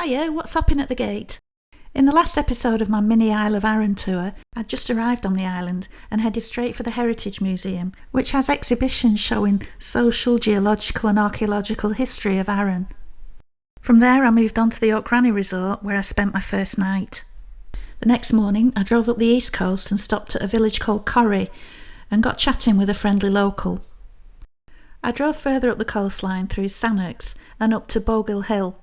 Hiya, what's happening at the gate? In the last episode of my mini Isle of Arran tour, I'd just arrived on the island and headed straight for the Heritage Museum, which has exhibitions showing social, geological and archaeological history of Arran. From there I moved on to the Lochranza resort where I spent my first night. The next morning I drove up the east coast and stopped at a village called Ferry and got chatting with a friendly local. I drove further up the coastline through sandwich and up to Boguille Hill.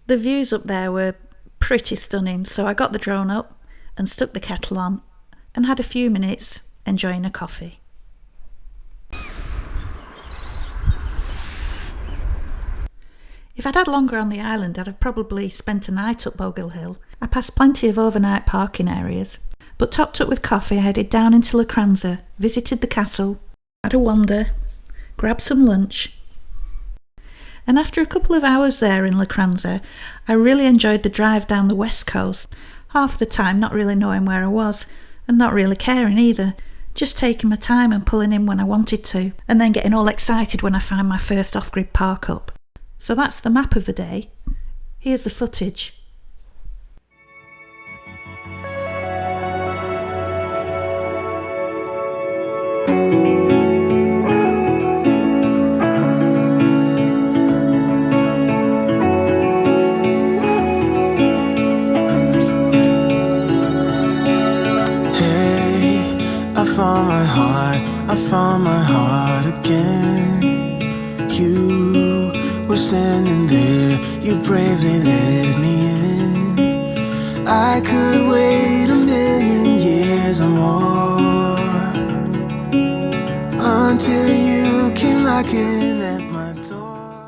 The views up there were pretty stunning, so I got the drone up and stuck the kettle on and had a few minutes enjoying a coffee. If I'd had longer on the island, I'd have probably spent a night up Boguille Hill. I passed plenty of overnight parking areas, but topped up with coffee I headed down into Lochranza, visited the castle, had a wander, grabbed some lunch, and after a couple of hours there in Lochranza, I really enjoyed the drive down the west coast, half the time not really knowing where I was, and not really caring either, just taking my time and pulling in when I wanted to, and then getting all excited when I find my first off-grid park up. So that's the map of the day. Here's the footage. I found my heart again. You were standing there, you bravely let me in. I could wait a million years or more until you came knocking at my door.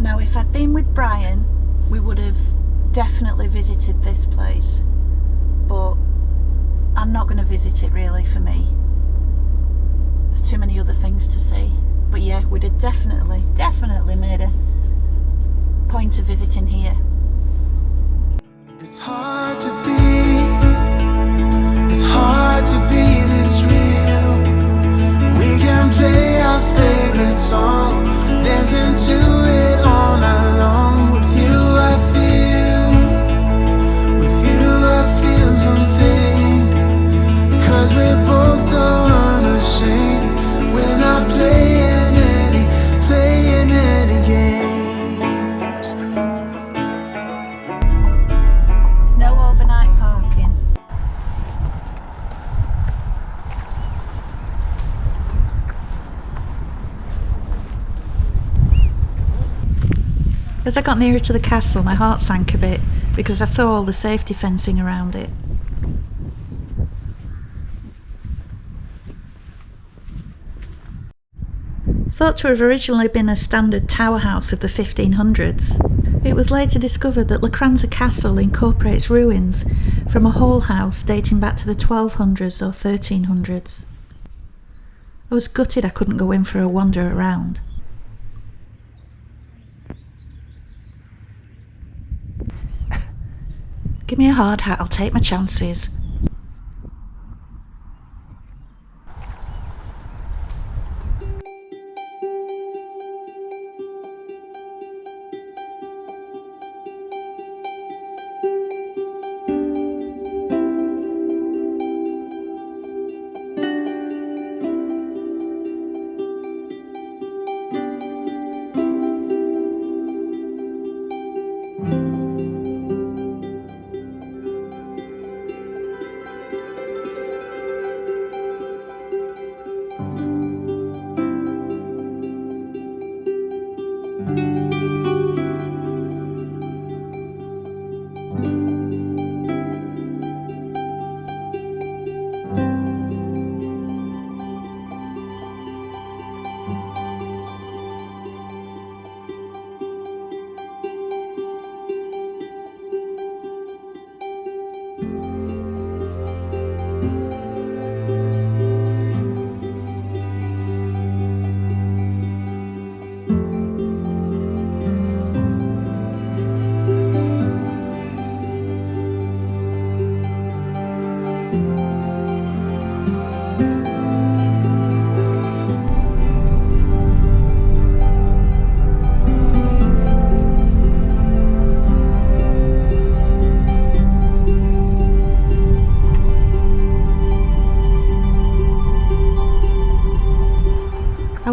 Now, if I'd been with Brian, we would have definitely visited this place, but I'm not going to visit it really for me. There's too many other things to see. But yeah, we'd have definitely made a point of visiting here. It's hard to be this real. We can play our favorite song, dancing to it all night long. With you I feel something, 'cause we're both so unashamed. We're not playing any games. No overnight parking. As I got nearer to the castle, my heart sank a bit because I saw all the safety fencing around it. Thought to have originally been a standard tower house of the 1500s, it was later discovered that Lochranza Castle incorporates ruins from a whole house dating back to the 1200s or 1300s. I was gutted I couldn't go in for a wander around. Give me a hard hat, I'll take my chances.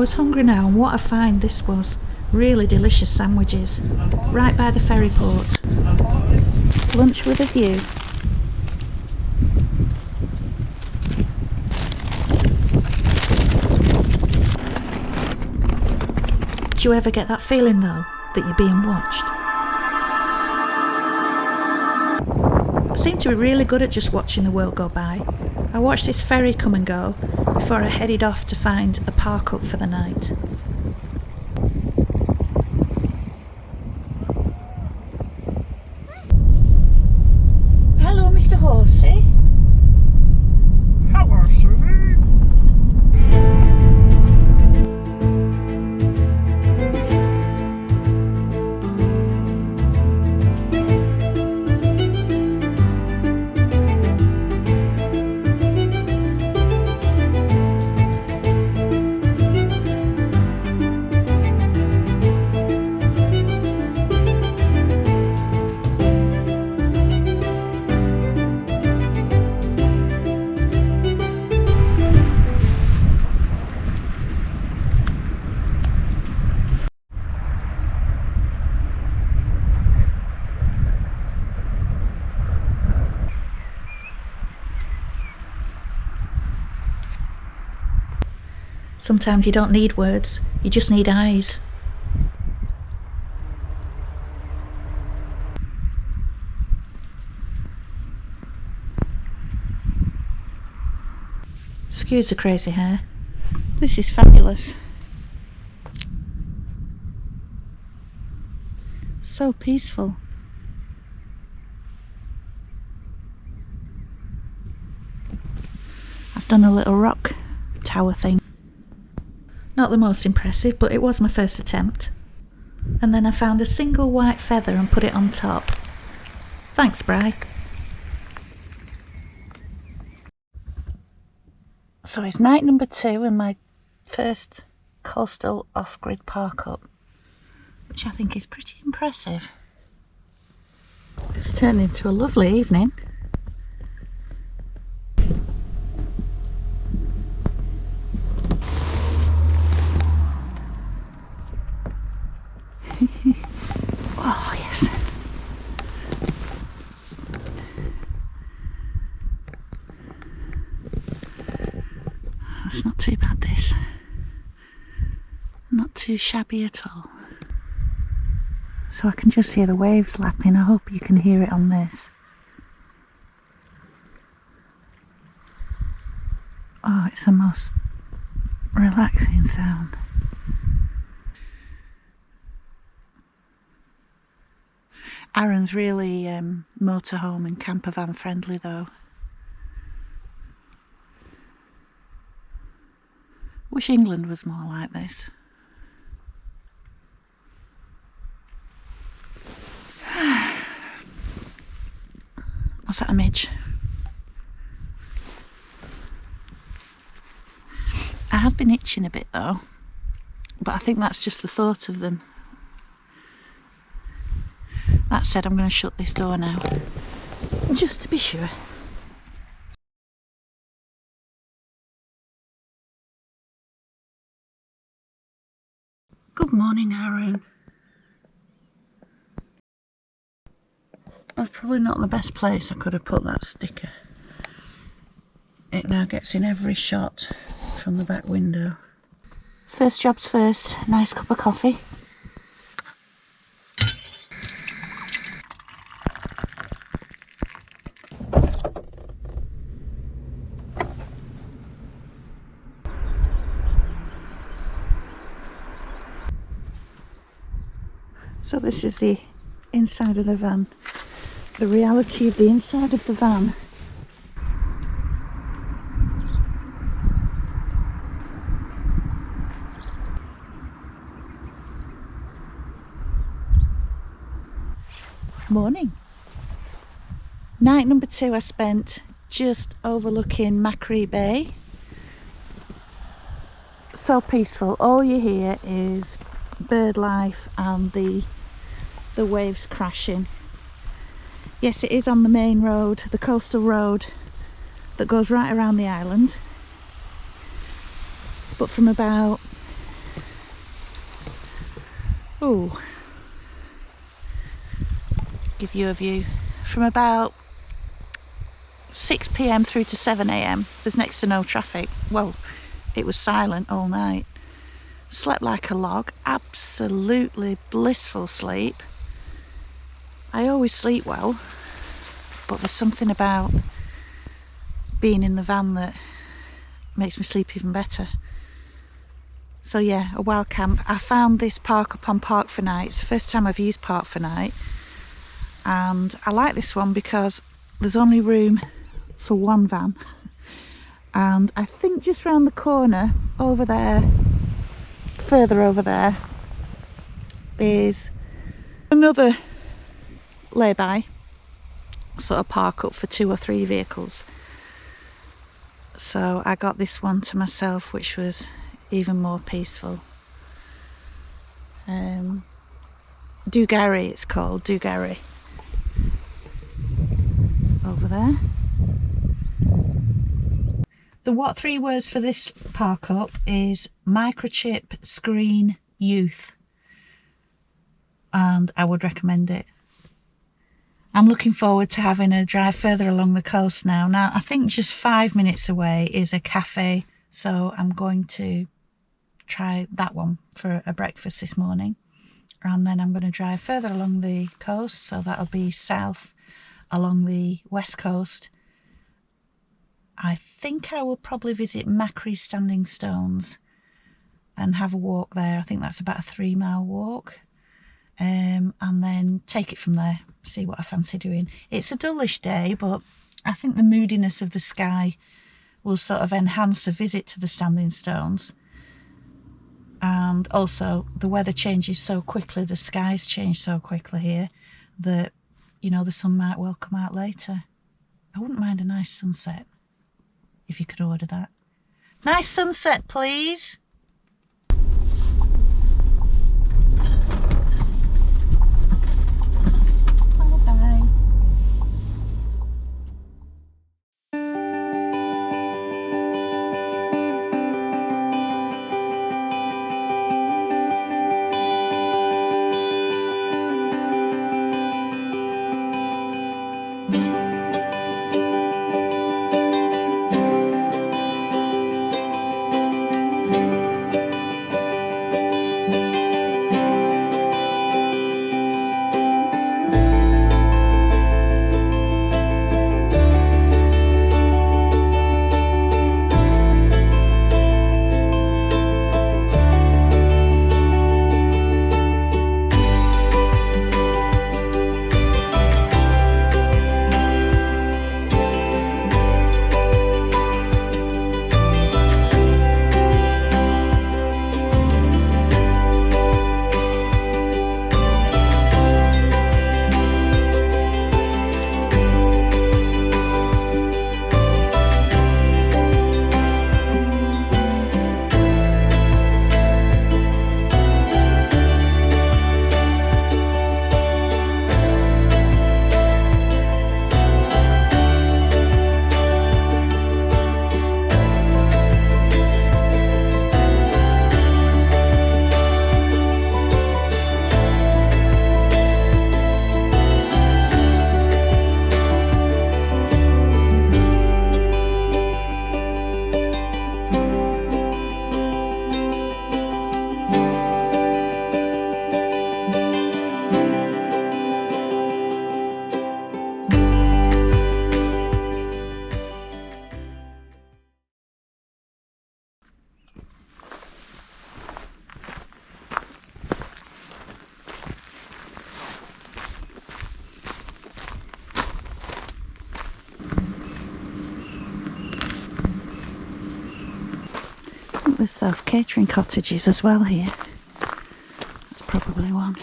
was hungry now, and what a find this was. Really delicious sandwiches, right by the ferry port. Lunch with a view. Do you ever get that feeling though, that you're being watched? I seem to be really good at just watching the world go by. I watched this ferry come and go before I headed off to find a park up for the night. Hello, Mr. Horsey. Hello, Susie. Sometimes you don't need words, you just need eyes. Excuse the crazy hair. This is fabulous. So peaceful. I've done a little rock tower thing. Not the most impressive, but it was my first attempt. And then I found a single white feather and put it on top. Thanks, Bri. So it's night number 2 and my first coastal off-grid park up, which I think is pretty impressive. It's turned into a lovely evening. Oh yes. That's not too bad, this. Not too shabby at all. So I can just hear the waves lapping. I hope you can hear it on this. Oh, it's the most relaxing sound. Arran's really motorhome and campervan friendly though. Wish England was more like this. What's that, a midge? I have been itching a bit though, but I think that's just the thought of them. That said, I'm going to shut this door now, just to be sure. Good morning, Arran. That's probably not the best place I could have put that sticker. It now gets in every shot from the back window. First jobs first, nice cup of coffee. So this is the inside of the van. The reality of the inside of the van. Morning. Night number 2 I spent just overlooking Macquarie Bay. So peaceful. All you hear is bird life and the waves crashing. Yes, it is on the main road, the coastal road that goes right around the island, but from about Ooh. Give you a view. From about 6 p.m. through to 7 a.m. there's next to no traffic. Well, it was silent all night. Slept like a log. Absolutely blissful sleep. I always sleep well, but there's something about being in the van that makes me sleep even better. So yeah, a wild camp. I found this park up on Park for Night. It's the first time I've used Park for Night, and I like this one because there's only room for one van, and I think just round the corner over there, further over there, is another lay-by sort of park up for 2 or 3 vehicles. So I got this one to myself, which was even more peaceful. Dugarry it's called, Dugarry. Over there. The what 3 words for this park up is microchip, screen, youth, and I would recommend it. I'm looking forward to having a drive further along the coast now. Now I think just 5 minutes away is a cafe, so I'm going to try that one for a breakfast this morning, and then I'm going to drive further along the coast, so that'll be south along the west coast. I think I will probably visit Macquarie's Standing Stones and have a walk there. I think that's about a 3-mile walk, and then take it from there, see what I fancy doing. It's a dullish day, but I think the moodiness of the sky will sort of enhance a visit to the Standing Stones. And also the weather changes so quickly, the skies change so quickly here, that, you know, the sun might well come out later. I wouldn't mind a nice sunset, if you could order that. Nice sunset, please. Bye-bye. There's self-catering cottages as well here. That's probably one.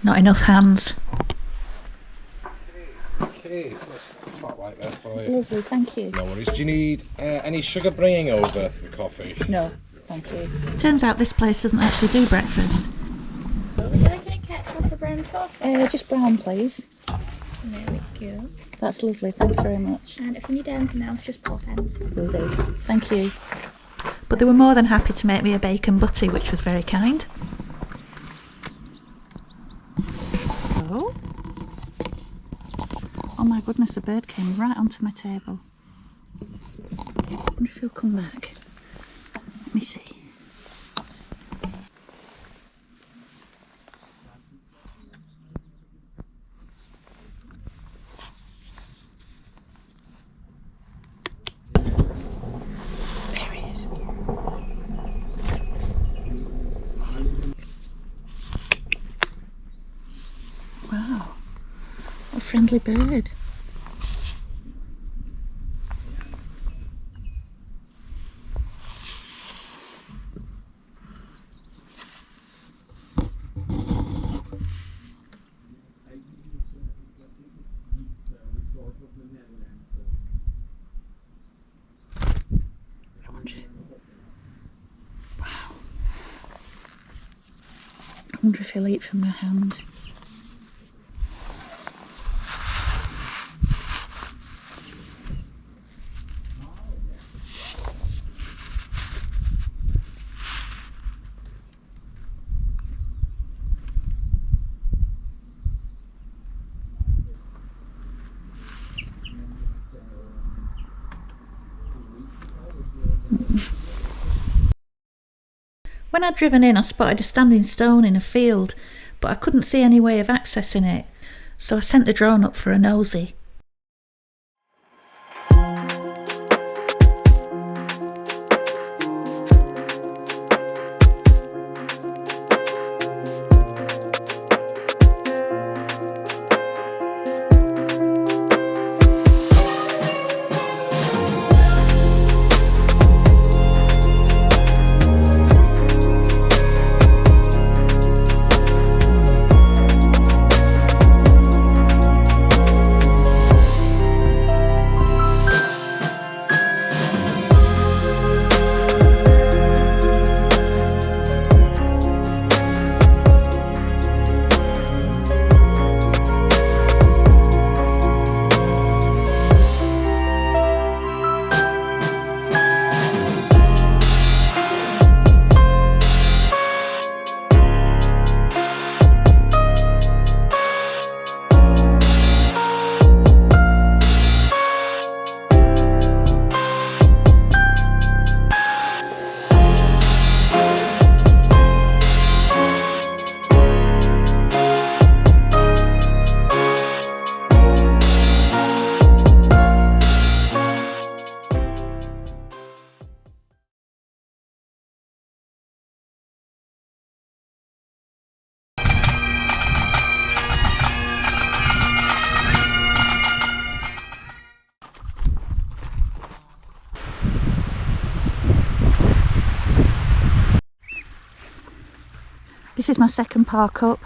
Not enough hands. Okay, so that's hot right there for you. Lovely, thank you. No worries. Do you need any sugar bringing over for the coffee? No, thank you. Turns out this place doesn't actually do breakfast. Would you like any ketchup or brown sauce? Just brown, please. There we go. That's lovely, thanks very much. And if you need anything else, just pop in. Will do. Thank you. But they were more than happy to make me a bacon butty, which was very kind. Oh. Oh my goodness, a bird came right onto my table. I wonder if he'll come back. Let me see. There he is. Wow. What a friendly bird. Wow. I wonder if he'll eat from my hand. When I'd driven in, I spotted a standing stone in a field, but I couldn't see any way of accessing it, so I sent the drone up for a nosy. This is my second park up.